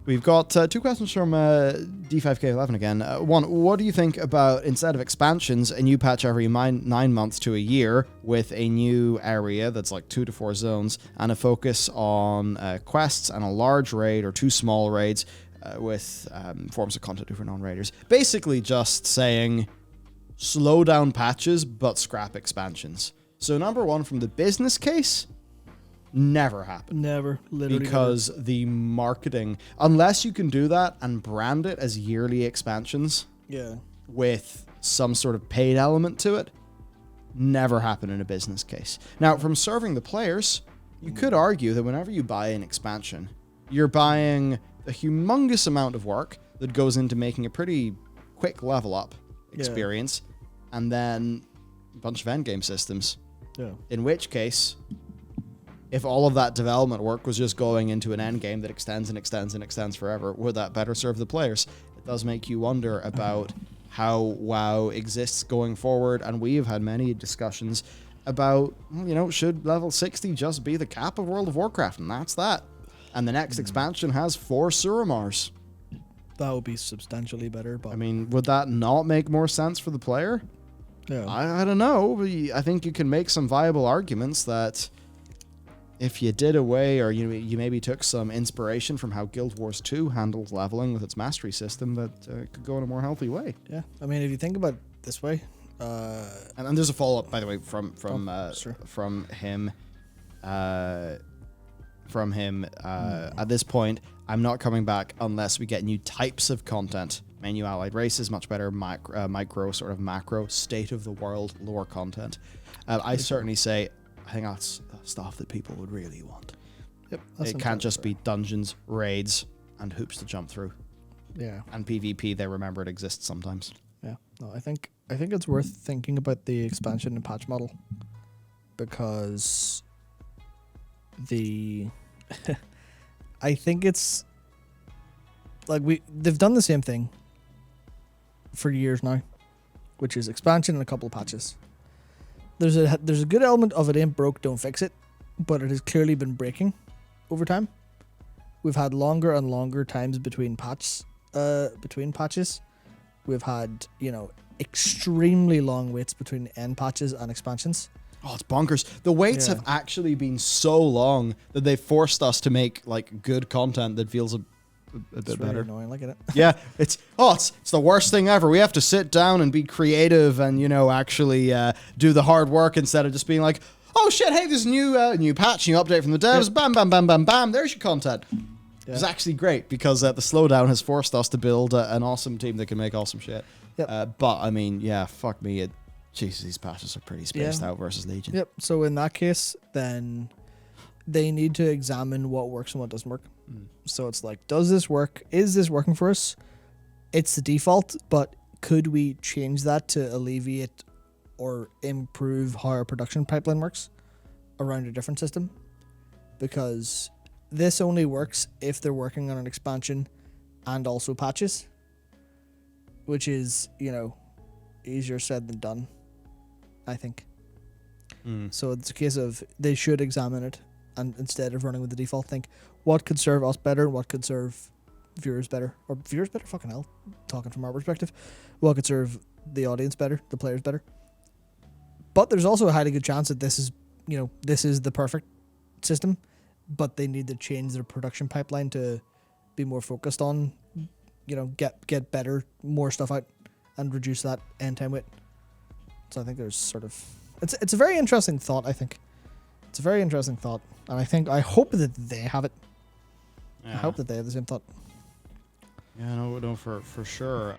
We've got two questions from D5K11 again. One, what do you think about, instead of expansions, a new patch every 9 months to a year with a new area that's like 2 to 4 zones and a focus on quests and a large raid or 2 small raids with forms of content for non-raiders? Basically just saying slow down patches but scrap expansions. So number one, from the business case, never happen. Never, literally. Because never. the marketing, unless you can do that and brand it as yearly expansions with some sort of paid element to it, never happen in a business case. Now, from serving the players, you could argue that whenever you buy an expansion, you're buying a humongous amount of work that goes into making a pretty quick level up experience and then a bunch of endgame systems. Yeah. In which case, if all of that development work was just going into an end game that extends and extends and extends forever, would that better serve the players? It does make you wonder about how WoW exists going forward, and we've had many discussions about, should level 60 just be the cap of World of Warcraft, and that's that. And the next expansion has 4 Suramars. That would be substantially better, but... I mean, would that not make more sense for the player? Yeah. I don't know, but I think you can make some viable arguments that if you did away, or you maybe took some inspiration from how Guild Wars 2 handles leveling with its mastery system, that could go in a more healthy way. Yeah, I mean, if you think about it this way, and there's a follow up, by the way, from him. At this point, I'm not coming back unless we get new types of content. Menu allied races, much better micro sort of macro state of the world lore content. I certainly say, I think that's stuff that people would really want. Yep, it can't just be dungeons, raids, and hoops to jump through. Yeah. And PvP, they remember it exists sometimes. Yeah. No, I think it's worth thinking about the expansion and patch model, because I think it's like they've done the same thing for years now, which is expansion and a couple of patches. There's a good element of it ain't broke, don't fix it, but it has clearly been breaking over time. We've had longer and longer times between patches. We've had, extremely long waits between end patches and expansions. Oh, it's bonkers. The waits have actually been so long that they've forced us to make like good content that feels a bit really better. Annoying, look at it. Yeah, it's the worst thing ever. We have to sit down and be creative and actually do the hard work instead of just being like, oh shit, hey, there's a new patch, new update from the devs. Yep. Bam, bam, bam, bam, bam. There's your content. Yeah. It's actually great because the slowdown has forced us to build an awesome team that can make awesome shit. Yep. But I mean, fuck me. Jesus, these patches are pretty spaced out versus Legion. Yep. So in that case, then they need to examine what works and what doesn't work. So it's like, does this work? Is this working for us? It's the default, but could we change that to alleviate or improve how our production pipeline works around a different system? Because this only works if they're working on an expansion and also patches, which is, easier said than done, I think. So it's a case of they should examine it, and instead of running with the default, think what could serve us better and what could serve viewers better. Or viewers better? Fucking hell. Talking from our perspective. What could serve the audience better, the players better. But there's also a highly good chance that this is the perfect system, but they need to change their production pipeline to be more focused on, get better, more stuff out, and reduce that end time wait. So I think there's sort of... It's a very interesting thought, I think. It's a very interesting thought. And I hope that they have it. Yeah. I hope that they have the same thought. Yeah, no, for sure.